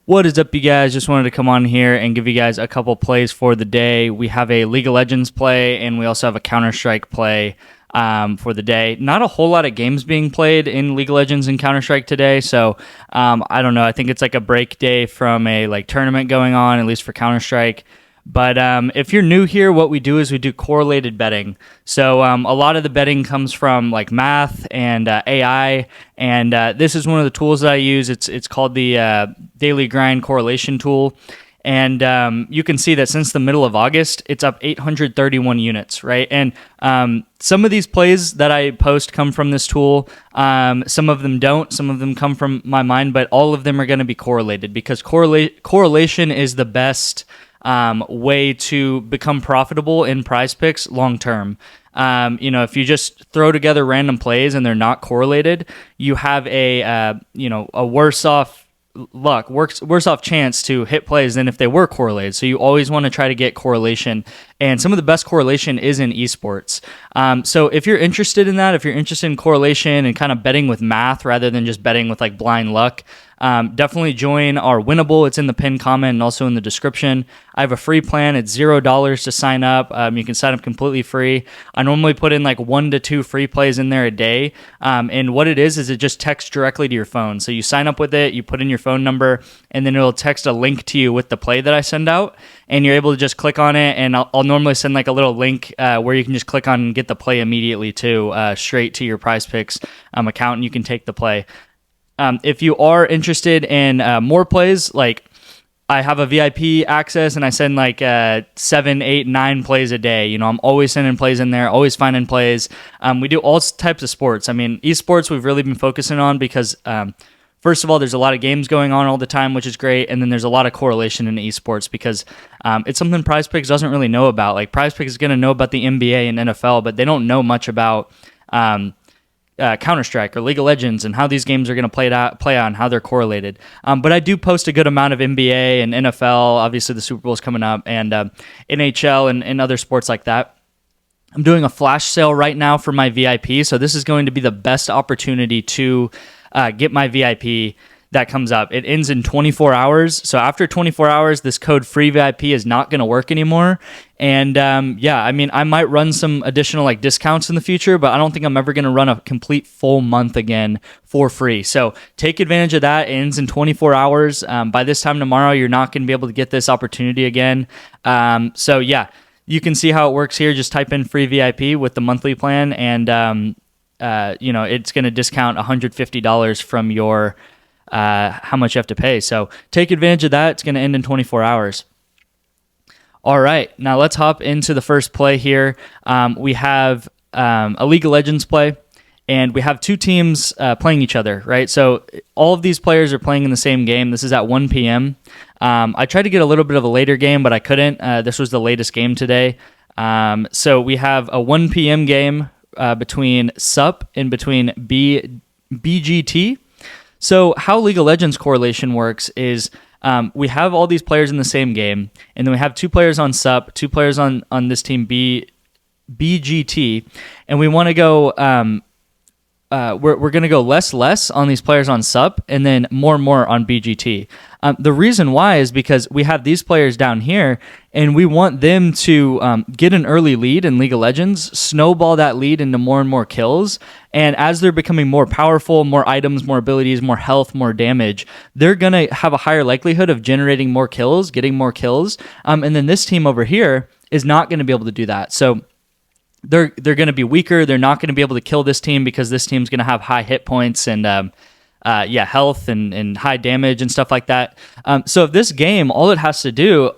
What is up, you guys? Just wanted to come on here and give you guys a couple plays for the day. We have a League of Legends play, and we also have a Counter-Strike play for the day. Not a whole lot of games being played in League of Legends and Counter-Strike today, so I don't know. I think it's like a break day from a tournament going on, at least for Counter-Strike. But if you're new here, what we do is we do correlated betting. So a lot of the betting comes from like math and AI, and this is one of the tools that I use. It's called the Daily Grind Correlation Tool. And you can see that since the middle of August, it's up 831 units, right? And some of these plays that I post come from this tool. Some of them don't. Some of them come from my mind, but all of them are going to be correlated because correlation is the best way to become profitable in PrizePicks long term. If you just throw together random plays and they're not correlated, you have a worse off chance to hit plays than if they were correlated. So you always want to try to get correlation, and some of the best correlation is in esports. So if you're interested in that, if you're interested in correlation and kind of betting with math rather than just betting with like blind luck, definitely join our Winnable. It's in the pinned comment and also in the description. I have a free plan. It's $0 to sign up. You can sign up completely free. I normally put in like 1 to 2 free plays in there a day. And what it is it just texts directly to your phone. So you sign up with it, you put in your phone number, and then it'll text a link to you with the play that I send out. And you're able to just click on it. And I'll normally send like a little link where you can just click on and get the play immediately too, straight to your PrizePicks account, and you can take the play. If you are interested in more plays, like I have a VIP access and I send like 7, 8, 9 plays a day. I'm always sending plays in there, always finding plays. We do all types of sports. I mean, esports we've really been focusing on because first of all, there's a lot of games going on all the time, which is great. And then there's a lot of correlation in esports because it's something PrizePicks doesn't really know about. Like PrizePicks is going to know about the NBA and NFL, but they don't know much about Counter-Strike or League of Legends and how these games are going to play out and how they're correlated. But I do post a good amount of NBA and NFL. Obviously, the Super Bowl is coming up, and NHL and other sports like that. I'm doing a flash sale right now for my VIP, so this is going to be the best opportunity to get my VIP that comes up. It ends in 24 hours. So after 24 hours, this code FREEVIP is not going to work anymore. And I might run some additional like discounts in the future, but I don't think I'm ever going to run a complete full month again for free. So take advantage of that. It ends in 24 hours. By this time tomorrow, you're not going to be able to get this opportunity again. You can see how it works here. Just type in FREEVIP with the monthly plan, and it's going to discount $150 from your how much you have to pay. So take advantage of that. It's going to end in 24 hours. All right, now let's hop into the first play here. We have a League of Legends play, and we have 2 teams playing each other, right? So all of these players are playing in the same game. This is at 1 p.m. I tried to get a little bit of a later game, but I couldn't. This was the latest game today. So we have a 1 p.m. game between SUP and between BGT. So how League of Legends correlation works is we have all these players in the same game, and then we have 2 players on SUP, 2 players on this team BGT, and we want to go. We're going to go less on these players on SUP, and then more on BGT. The reason why is because we have these players down here, and we want them to get an early lead in League of Legends, snowball that lead into more and more kills, and as they're becoming more powerful, more items, more abilities, more health, more damage, they're going to have a higher likelihood of generating more kills, getting more kills, and then this team over here is not going to be able to do that. So they're going to be weaker. They're not going to be able to kill this team because this team's going to have high hit points and health and high damage and stuff like that. So if this game, all it has to do,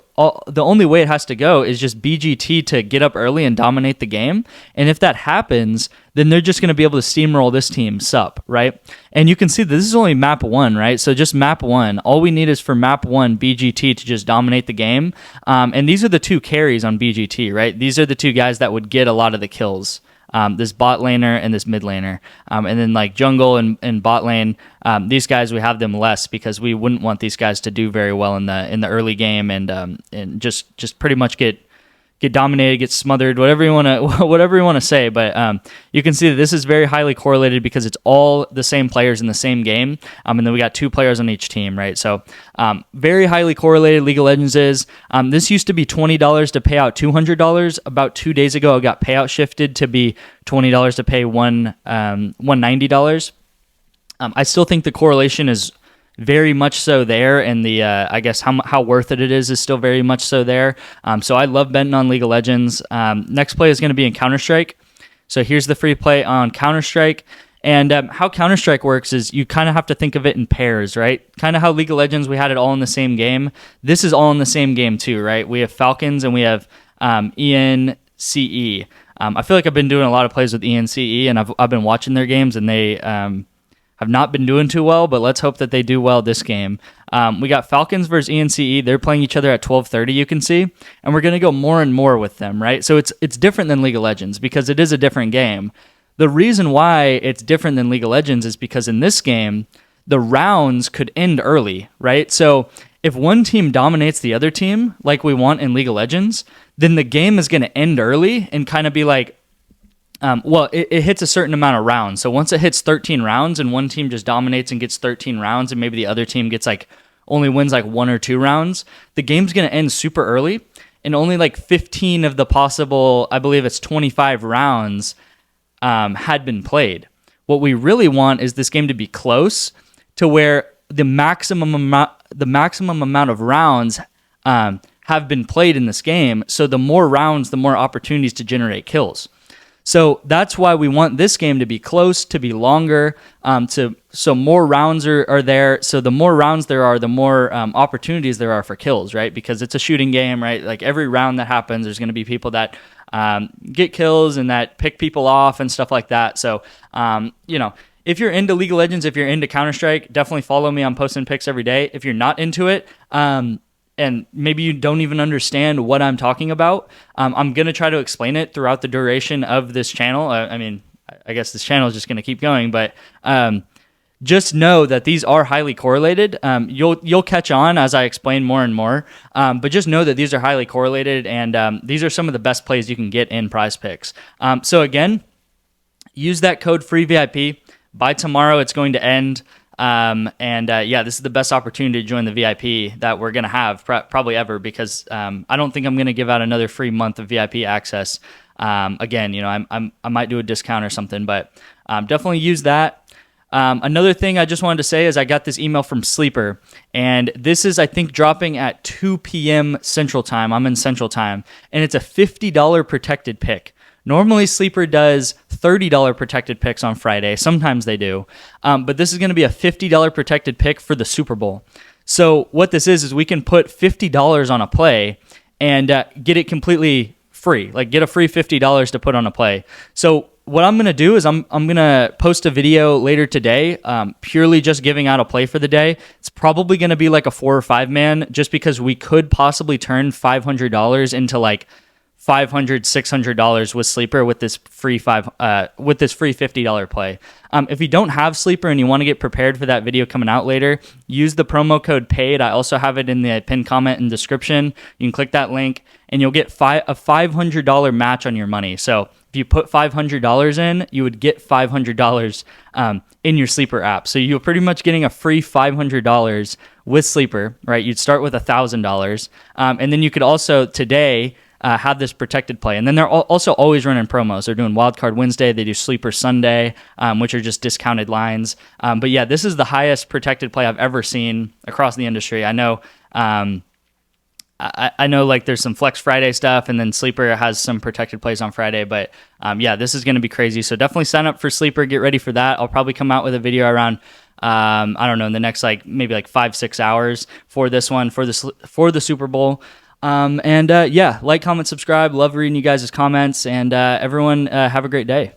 the only way it has to go is just BGT to get up early and dominate the game. And if that happens, then they're just going to be able to steamroll this team SUP, right? And you can see that this is only map 1, right? So just map 1. All we need is for map 1 BGT to just dominate the game. And these are the 2 carries on BGT, right? These are the 2 guys that would get a lot of the kills. This bot laner and this mid laner. And then like jungle and bot lane, these guys, we have them less because we wouldn't want these guys to do very well in the early game and just pretty much get get dominated, get smothered, whatever you want to whatever you want to say. But you can see that this is very highly correlated because it's all the same players in the same game, and then we got 2 players on each team, right? So very highly correlated. League of Legends is. This used to be $20 to pay out $200. About 2 days ago, it got payout shifted to be $20 to pay $190. I still think the correlation is very much so there, and the I guess how worth it is still very much so there. So I love betting on League of Legends. Next play is going to be in Counter-Strike. So here's the free play on Counter-Strike. And how Counter-Strike works is you kind of have to think of it in pairs, right? Kind of how League of Legends, we had it all in the same game. This is all in the same game too, right? We have Falcons and we have ENCE. I feel like I've been doing a lot of plays with ENCE, and I've been watching their games, and they have not been doing too well, but let's hope that they do well this game. We got Falcons versus ENCE. They're playing each other at 12:30, you can see, and we're going to go more and more with them, right? So it's different than League of Legends because it is a different game. The reason why it's different than League of Legends is because in this game, the rounds could end early, right? So if one team dominates the other team like we want in League of Legends, then the game is going to end early and kind of be like, it hits a certain amount of rounds. So once it hits 13 rounds and one team just dominates and gets 13 rounds and maybe the other team gets only wins 1 or 2 rounds, the game's going to end super early, and only 15 of the possible, I believe it's 25 rounds had been played. What we really want is this game to be close to where the maximum amount of rounds have been played in this game. So the more rounds, the more opportunities to generate kills. So that's why we want this game to be close, to be longer, so more rounds are there. So the more rounds there are, the more opportunities there are for kills, right? Because it's a shooting game, right? Like every round that happens, there's going to be people that get kills and that pick people off and stuff like that. So, if you're into League of Legends, if you're into Counter-Strike, definitely follow me. I'm posting picks every day. If you're not into it, and maybe you don't even understand what I'm talking about, I'm going to try to explain it throughout the duration of this channel. I guess this channel is just going to keep going, but just know that these are highly correlated. You'll catch on as I explain more and more, but just know that these are highly correlated, and these are some of the best plays you can get in PrizePicks. So again, use that code FREEVIP. By tomorrow, it's going to end. This is the best opportunity to join the VIP that we're going to have probably ever, because I don't think I'm going to give out another free month of VIP access. Again, I might do a discount or something, but definitely use that. Another thing I just wanted to say is I got this email from Sleeper, and this is, I think, dropping at 2 p.m. Central Time. I'm in Central Time, and it's a $50 protected pick. Normally, Sleeper does $30 protected picks on Friday. Sometimes they do. But this is going to be a $50 protected pick for the Super Bowl. So what this is we can put $50 on a play and get it completely free. Like, get a free $50 to put on a play. So what I'm going to do is I'm going to post a video later today, purely just giving out a play for the day. It's probably going to be like a 4 or 5 man, just because we could possibly turn $500 into like $500, $600 with Sleeper with this free $50 play. If you don't have Sleeper and you want to get prepared for that video coming out later, use the promo code PAID. I also have it in the pinned comment and description. You can click that link and you'll get a $500 match on your money. So if you put $500 in, you would get $500 in your Sleeper app. So you're pretty much getting a free $500 with Sleeper, right? You'd start with $1,000. And then you could also today have this protected play. And then they're also always running promos. They're doing Wildcard Wednesday. They do Sleeper Sunday, which are just discounted lines. But yeah, this is the highest protected play I've ever seen across the industry. I know I know like there's some Flex Friday stuff, and then Sleeper has some protected plays on Friday. But this is going to be crazy. So definitely sign up for Sleeper. Get ready for that. I'll probably come out with a video around I don't know, in the next maybe 5-6 hours for this one, for the Super Bowl. Like, comment, subscribe. Love reading you guys' comments, and everyone have a great day.